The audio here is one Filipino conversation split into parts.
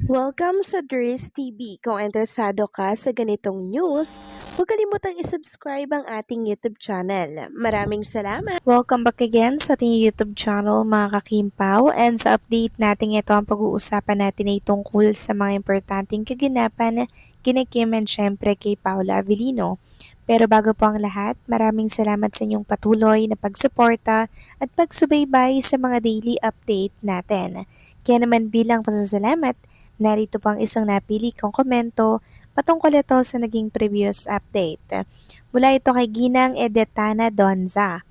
Welcome sa Dries TV. Kung interesado ka sa ganitong news, huwag kalimutang isubscribe ang ating YouTube channel. Maraming salamat! Welcome back again sa ating YouTube channel mga kakimpaw, and sa update natin ito ang pag-uusapan natin ay tungkol sa mga importanteng kaganapan kina Kim and syempre kay Paula Avellino. Pero bago po ang lahat, maraming salamat sa inyong patuloy na pagsuporta at pagsubaybay sa mga daily update natin. Kaya naman bilang pasasalamat, narito po ang isang napili kong komento patungkol ito sa naging previous update. Mula ito kay Ginang Edetana Donza.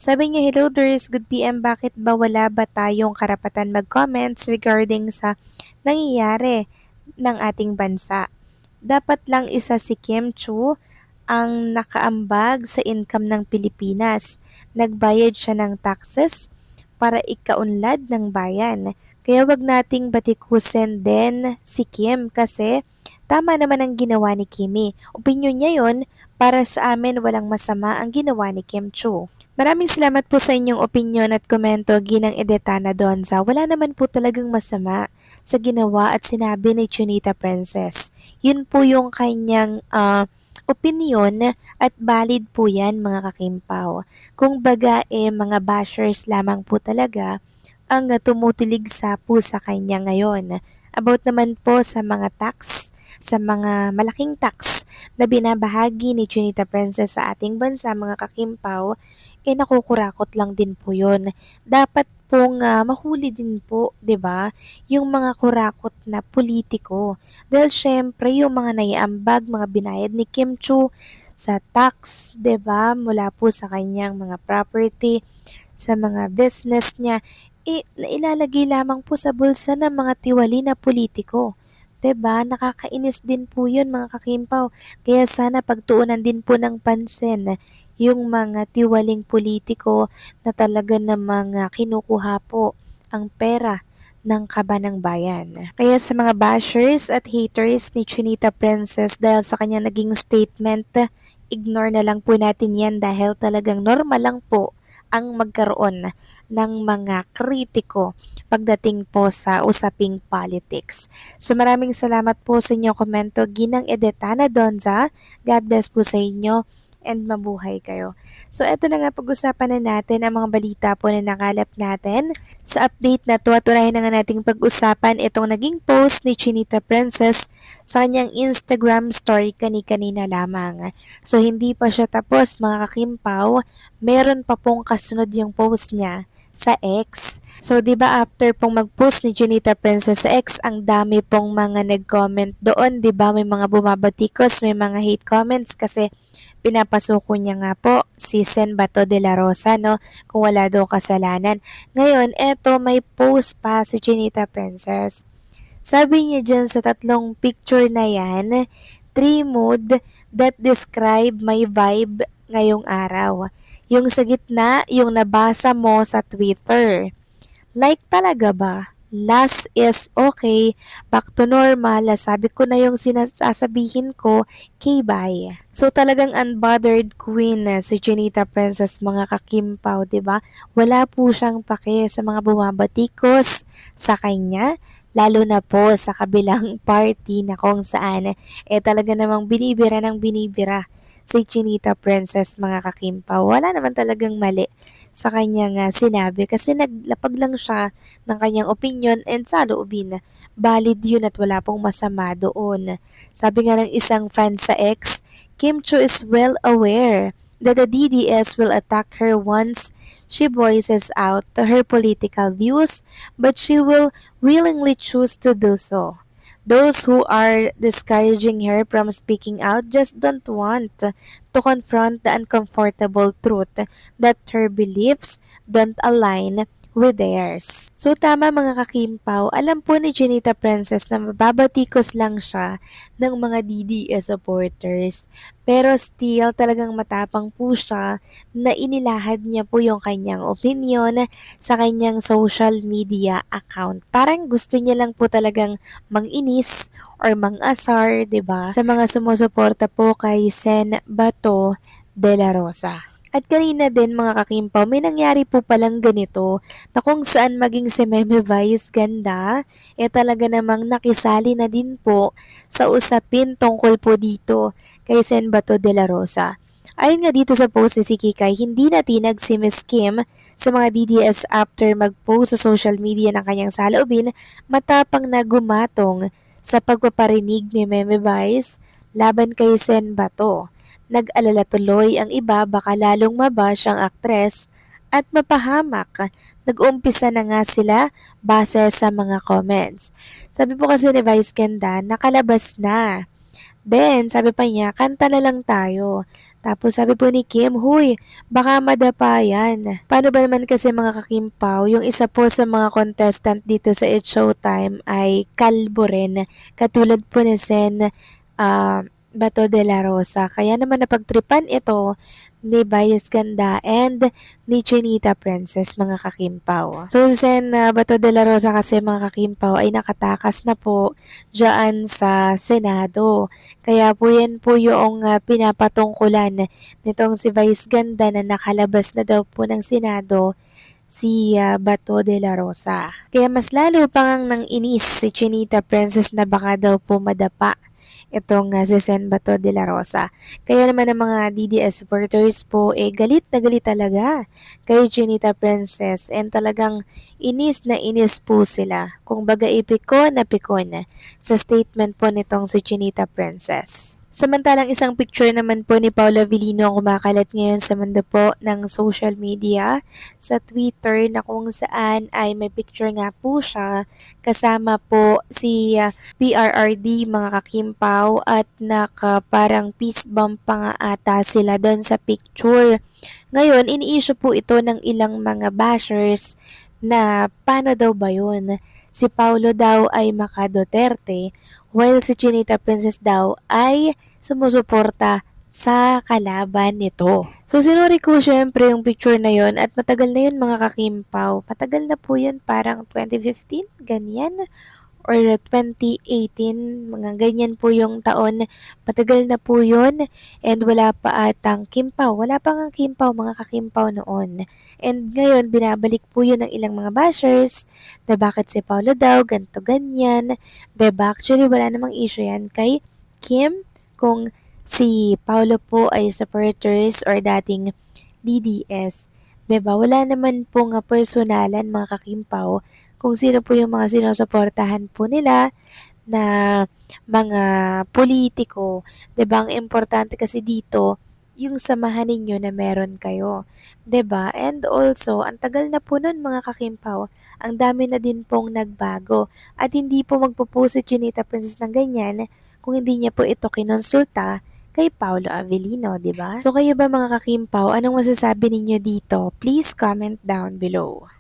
Sabi niya, hello Durs, good PM, bakit ba wala ba tayong karapatan mag-comments regarding sa nangyayari ng ating bansa? Dapat lang isa si Kim Chu ang nakaambag sa income ng Pilipinas. Nagbayad siya ng taxes para ikaunlad ng bayan. Kaya wag nating batikusin din si Kim kasi tama naman ang ginawa ni Kimi. Opinyon niya yon, para sa amin walang masama ang ginawa ni Kim Chu. Maraming salamat po sa inyong opinyon at komento, Ginang Edetana Donza. Wala naman po talagang masama sa ginawa at sinabi ni Chunita Princess. Yun po yung kanyang opinyon at valid po yan mga kakimpaw. Kung baga mga bashers lamang po talaga ang tumutilig po sa kanya ngayon. About naman po sa mga tax, sa mga malaking tax na binabahagi ni Chunita Princess sa ating bansa mga kakimpaw, nakukurakot lang din po yun. Dapat pong mahuli din po, 'di ba? Yung mga kurakot na politiko. Dahil syempre yung mga naiambag, mga binayad ni Kim Chu sa tax, 'di ba? Mula po sa kanyang mga property, sa mga business niya, ilalagay lamang po sa bulsa ng mga tiwali na politiko. 'Di ba? Nakakainis din po 'yun mga kakimpaw. Kaya sana pagtuunan din po ng pansin yung mga tiwaling politiko na talaga namang kinukuha po ang pera ng kaban ng bayan. Kaya sa mga bashers at haters ni Chinita Princess dahil sa kanya naging statement, ignore na lang po natin yan dahil talagang normal lang po ang magkaroon ng mga kritiko pagdating po sa usaping politics. So maraming salamat po sa inyong komento, Ginang Edetana Donza. God bless po sa inyo and mabuhay kayo. So eto na nga, pag-usapan na natin ang mga balita po na nakalap natin. Sa update na to at unahin na nga nating pag-usapan itong naging post ni Chinita Princess sa kanyang Instagram story kani-kanina lamang. So hindi pa siya tapos mga kakimpaw, meron pa pong kasunod yung post niya sa X. So, 'di ba after pong mag-post ni Junita Princess sa X, ang dami pong mga nag-comment doon, 'di ba? May mga bumabatikos, may mga hate comments kasi pinapasuko niya nga po si Sen Bato de la Rosa, no? Kung wala daw kasalanan. Ngayon, eto may post pa si Junita Princess. Sabi niya dyan sa tatlong picture na yan, 3 mood that describe my vibe ngayong araw. Yung sa gitna, yung nabasa mo sa Twitter. Like talaga ba? Last is okay, back to normal, sabi ko na yung sinasabihin ko, K-bye. So talagang unbothered queen na si Junita Princess mga kakimpaw, 'di ba? Wala po siyang pake sa mga bumabatikos sa kanya, lalo na po sa kabilang party na kung saan talaga namang binibira ng binibira si Chinita Princess mga kakimpaw. Wala naman talagang mali sa kanyang sinabi kasi naglapag lang siya ng kanyang opinion and saloobin. Valid yun at wala pong masama doon. Sabi nga ng isang fan sa X, Kim Chu is well aware that the DDS will attack her once she voices out her political views, but she will willingly choose to do so. Those who are discouraging her from speaking out just don't want to confront the uncomfortable truth that her beliefs don't align with theirs. So tama mga kakimpaw, alam po ni Junita Princess na mababatikos lang siya ng mga DDS supporters. Pero still talagang matapang po siya na inilahad niya po yung kanyang opinion sa kanyang social media account. Parang gusto niya lang po talagang manginis or mang-asar, 'di ba? Sa mga sumusuporta po kay Sen Bato de la Rosa. At kanina din mga kakimpaw, may nangyari po palang ganito na kung saan maging si Meme Vice Ganda, talaga namang nakisali na din po sa usapin tungkol po dito kay Sen Bato de la Rosa. Ayon nga dito sa post ni si Kikay, hindi na tinag si Miss Kim sa mga DDS after mag-post sa social media ng kanyang saloobin, matapang na gumatong sa pagpaparinig ni Meme Vice laban kay Sen Bato. Nag-alala tuloy ang iba baka lalong mabash ang aktres at mapahamak. Nag-umpisa na nga sila base sa mga comments. Sabi po kasi ni Vice Ganda, nakalabas na. Then, sabi pa niya, kanta na lang tayo. Tapos sabi po ni Kim, huy, baka madapa yan. Paano ba naman kasi mga kakimpaw, yung isa po sa mga contestant dito sa It's Showtime ay kalbo rin. Katulad po ni Sen Bato de la Rosa. Kaya naman napagtripan ito ni Bias Ganda and ni Chinita Princess, mga kakimpaw. So si Sen Bato de la Rosa kasi mga kakimpaw ay nakatakas na po dyan sa Senado. Kaya po yan po yung pinapatungkulan nitong si Vice Ganda na nakalabas na daw po ng Senado si Bato de la Rosa. Kaya mas lalo pang nang inis si Chinita Princess na baka daw po madapa itong si Sen Bato de la Rosa. Kaya naman ang mga DDS supporters po galit na galit talaga kay Chinita Princess and talagang inis na inis po sila. Kung baga ipikon na pikon sa statement po nitong si Chinita Princess. Samantalang isang picture naman po ni Paula Avellino ang kumakalat ngayon sa mundo po ng social media sa Twitter na kung saan ay may picture nga po siya kasama po si PRRD, mga kakimpaw, at parang peace bump pa nga ata sila doon sa picture. Ngayon, ini-issue po ito ng ilang mga bashers na paano daw ba yun? Si Paulo daw ay Maka Duterte while si Chinita Princess daw ay sumusuporta sa kalaban nito. So sinuri ko syempre yung picture na yon at matagal na yun mga kakimpaw. Matagal na po yun, parang 2015, ganyan or 2018, mga ganyan po yung taon. Matagal na po yun and wala pa atang Kimpaw. Wala pa nga Kimpaw, mga kakimpaw noon. And ngayon, binabalik po yun ng ilang mga bashers na bakit si Paulo daw, ganto ganyan. Diba? Actually, wala namang issue yan kay Kim kung si Paulo po ay supporters or dating DDS. Diba? Wala naman po nga personalan mga kakimpaw kung sino po yung mga sinusuportahan po nila na mga politiko. Diba? Ang importante kasi dito, yung samahan ninyo na meron kayo. 'Di ba? And also, ang tagal na po nun mga kakimpaw, ang dami na din pong nagbago. At hindi po magpo-post si Chinita Princess ng ganyan kung hindi niya po ito kinonsulta kay Paolo Avellino, 'di ba? So kayo ba mga kakimpaw, anong masasabi ninyo dito? Please comment down below.